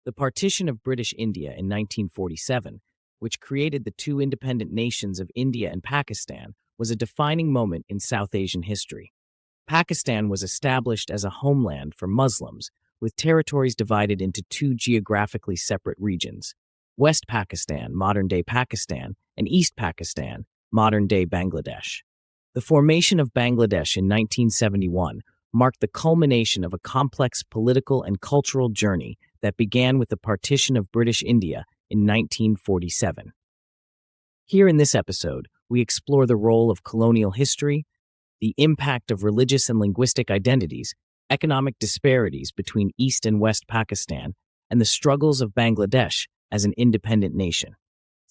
The partition of British India in 1947, which created the two independent nations of India and Pakistan, was a defining moment in South Asian history. Pakistan was established as a homeland for Muslims, with territories divided into two geographically separate regions: West Pakistan, modern-day Pakistan, and East Pakistan, modern-day Bangladesh. The formation of Bangladesh in 1971 marked the culmination of a complex political and cultural journey that began with the partition of British India in 1947. Here in this episode, we explore the role of colonial history, the impact of religious and linguistic identities, economic disparities between East and West Pakistan, and the struggles of Bangladesh as an independent nation.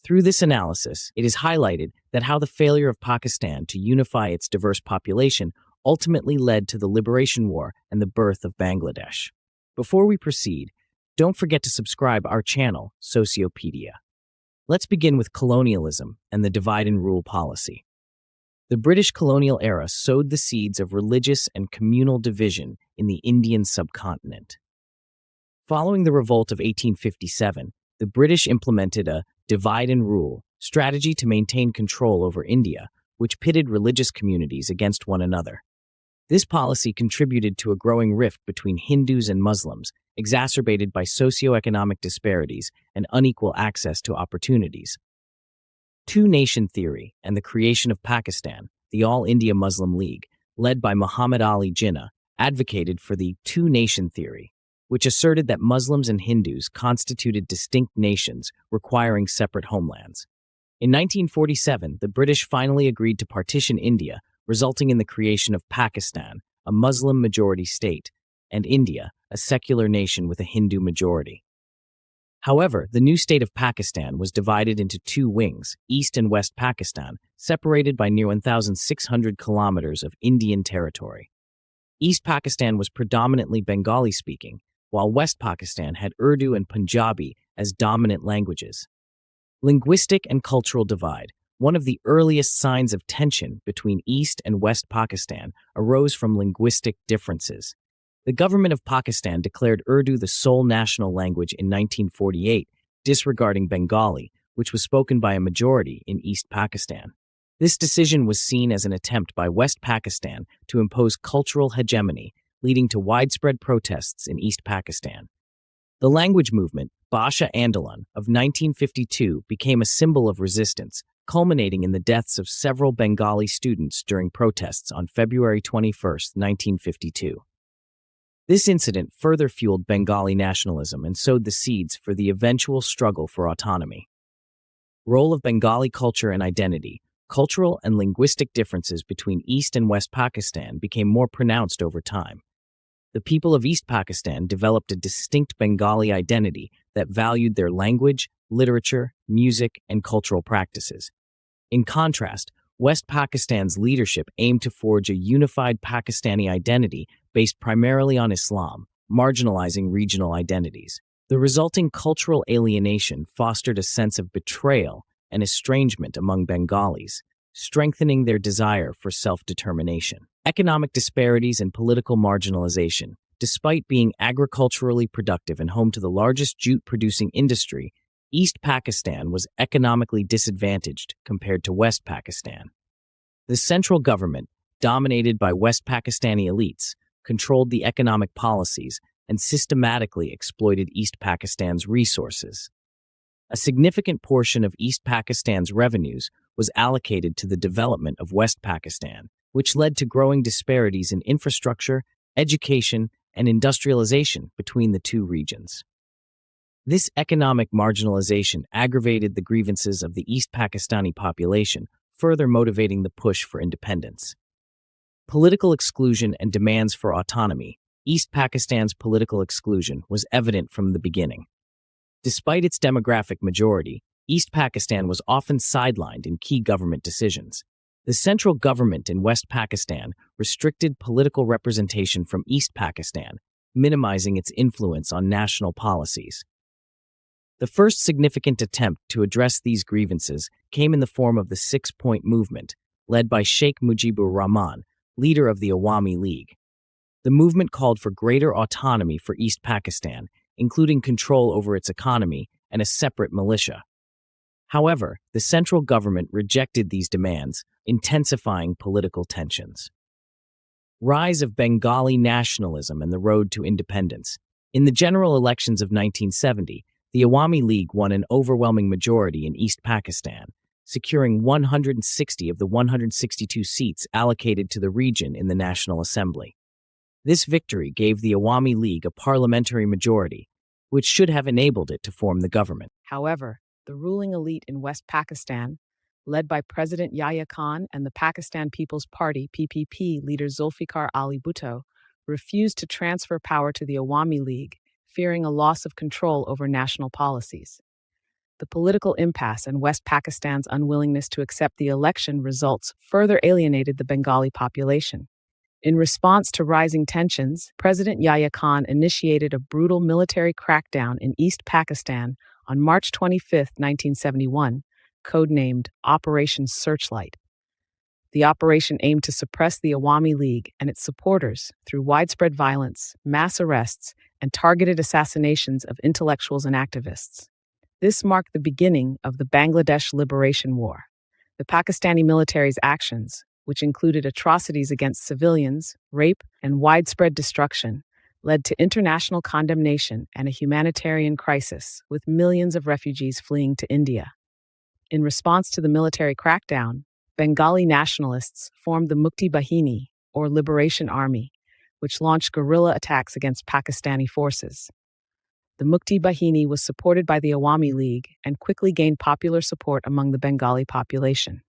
Through this analysis, it is highlighted that how the failure of Pakistan to unify its diverse population ultimately led to the Liberation War and the birth of Bangladesh. Before we proceed, don't forget to subscribe our channel, Sociopedia. Let's begin with colonialism and the divide and rule policy. The British colonial era sowed the seeds of religious and communal division in the Indian subcontinent. Following the revolt of 1857, the British implemented a divide and rule strategy to maintain control over India, which pitted religious communities against one another. This policy contributed to a growing rift between Hindus and Muslims, exacerbated by socioeconomic disparities and unequal access to opportunities. Two-nation theory and the creation of Pakistan, the All India Muslim League, led by Muhammad Ali Jinnah, advocated for the two-nation theory, which asserted that Muslims and Hindus constituted distinct nations requiring separate homelands. In 1947, the British finally agreed to partition India, resulting in the creation of Pakistan, a Muslim-majority state, and India, a secular nation with a Hindu majority. However, the new state of Pakistan was divided into two wings, East and West Pakistan, separated by near 1,600 kilometers of Indian territory. East Pakistan was predominantly Bengali-speaking, while West Pakistan had Urdu and Punjabi as dominant languages. Linguistic and cultural divide. One of the earliest signs of tension between East and West Pakistan arose from linguistic differences. The government of Pakistan declared Urdu the sole national language in 1948, disregarding Bengali, which was spoken by a majority in East Pakistan. This decision was seen as an attempt by West Pakistan to impose cultural hegemony, leading to widespread protests in East Pakistan. The language movement, Bhasha Andolan, of 1952 became a symbol of resistance, culminating in the deaths of several Bengali students during protests on February 21, 1952. This incident further fueled Bengali nationalism and sowed the seeds for the eventual struggle for autonomy. Role of Bengali culture and identity. Cultural and linguistic differences between East and West Pakistan became more pronounced over time. The people of East Pakistan developed a distinct Bengali identity that valued their language, literature, music, and cultural practices. In contrast, West Pakistan's leadership aimed to forge a unified Pakistani identity based primarily on Islam, marginalizing regional identities. The resulting cultural alienation fostered a sense of betrayal and estrangement among Bengalis, strengthening their desire for self-determination. Economic disparities and political marginalization. Despite being agriculturally productive and home to the largest jute-producing industry, East Pakistan was economically disadvantaged compared to West Pakistan. The central government, dominated by West Pakistani elites, controlled the economic policies and systematically exploited East Pakistan's resources. A significant portion of East Pakistan's revenues was allocated to the development of West Pakistan, which led to growing disparities in infrastructure, education, and industrialization between the two regions. This economic marginalization aggravated the grievances of the East Pakistani population, further motivating the push for independence. Political exclusion and demands for autonomy. East Pakistan's political exclusion was evident from the beginning. Despite its demographic majority, East Pakistan was often sidelined in key government decisions. The central government in West Pakistan restricted political representation from East Pakistan, minimizing its influence on national policies. The first significant attempt to address these grievances came in the form of the Six-Point Movement, led by Sheikh Mujibur Rahman, leader of the Awami League. The movement called for greater autonomy for East Pakistan, including control over its economy and a separate militia. However, the central government rejected these demands, intensifying political tensions. Rise of Bengali nationalism and the road to independence. In the general elections of 1970, the Awami League won an overwhelming majority in East Pakistan, securing 160 of the 162 seats allocated to the region in the National Assembly. This victory gave the Awami League a parliamentary majority, which should have enabled it to form the government. However, the ruling elite in West Pakistan, led by President Yahya Khan and the Pakistan People's Party (PPP) leader Zulfikar Ali Bhutto, refused to transfer power to the Awami League, fearing a loss of control over national policies. The political impasse and West Pakistan's unwillingness to accept the election results further alienated the Bengali population. In response to rising tensions, President Yahya Khan initiated a brutal military crackdown in East Pakistan on March 25, 1971, codenamed Operation Searchlight. The operation aimed to suppress the Awami League and its supporters through widespread violence, mass arrests, and targeted assassinations of intellectuals and activists. This marked the beginning of the Bangladesh Liberation War. The Pakistani military's actions, which included atrocities against civilians, rape, and widespread destruction, led to international condemnation and a humanitarian crisis, with millions of refugees fleeing to India. In response to the military crackdown, Bengali nationalists formed the Mukti Bahini, or Liberation Army, which launched guerrilla attacks against Pakistani forces. The Mukti Bahini was supported by the Awami League and quickly gained popular support among the Bengali population.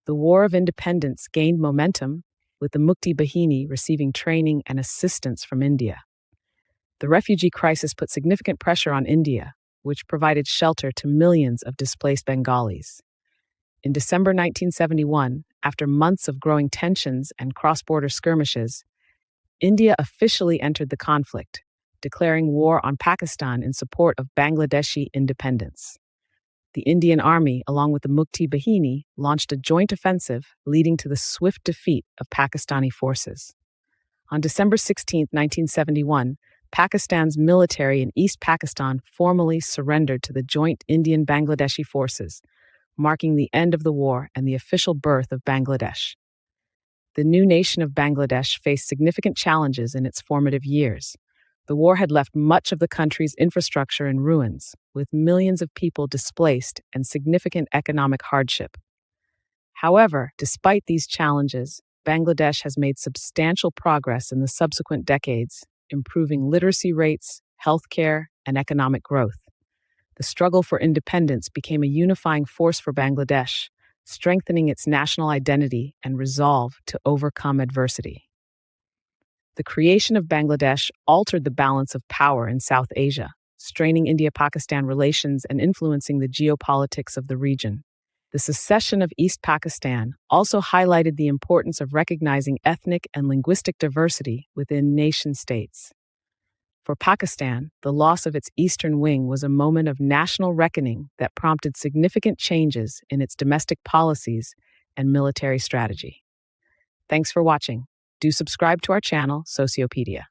The War of Independence gained momentum, with the Mukti Bahini receiving training and assistance from India. The refugee crisis put significant pressure on India, which provided shelter to millions of displaced Bengalis. In December 1971, after months of growing tensions and cross-border skirmishes, India officially entered the conflict, declaring war on Pakistan in support of Bangladeshi independence. The Indian Army, along with the Mukti Bahini, launched a joint offensive, leading to the swift defeat of Pakistani forces. On December 16, 1971, Pakistan's military in East Pakistan formally surrendered to the joint Indian-Bangladeshi forces, marking the end of the war and the official birth of Bangladesh. The new nation of Bangladesh faced significant challenges in its formative years. The war had left much of the country's infrastructure in ruins, with millions of people displaced and significant economic hardship. However, despite these challenges, Bangladesh has made substantial progress in the subsequent decades, improving literacy rates, healthcare, and economic growth. The struggle for independence became a unifying force for Bangladesh, strengthening its national identity and resolve to overcome adversity. The creation of Bangladesh altered the balance of power in South Asia, straining Indo-Pakistan relations and influencing the geopolitics of the region. The secession of East Pakistan also highlighted the importance of recognizing ethnic and linguistic diversity within nation-states. For Pakistan, the loss of its eastern wing was a moment of national reckoning that prompted significant changes in its domestic policies and military strategy. Thanks for watching. Do subscribe to our channel, Sociopedia.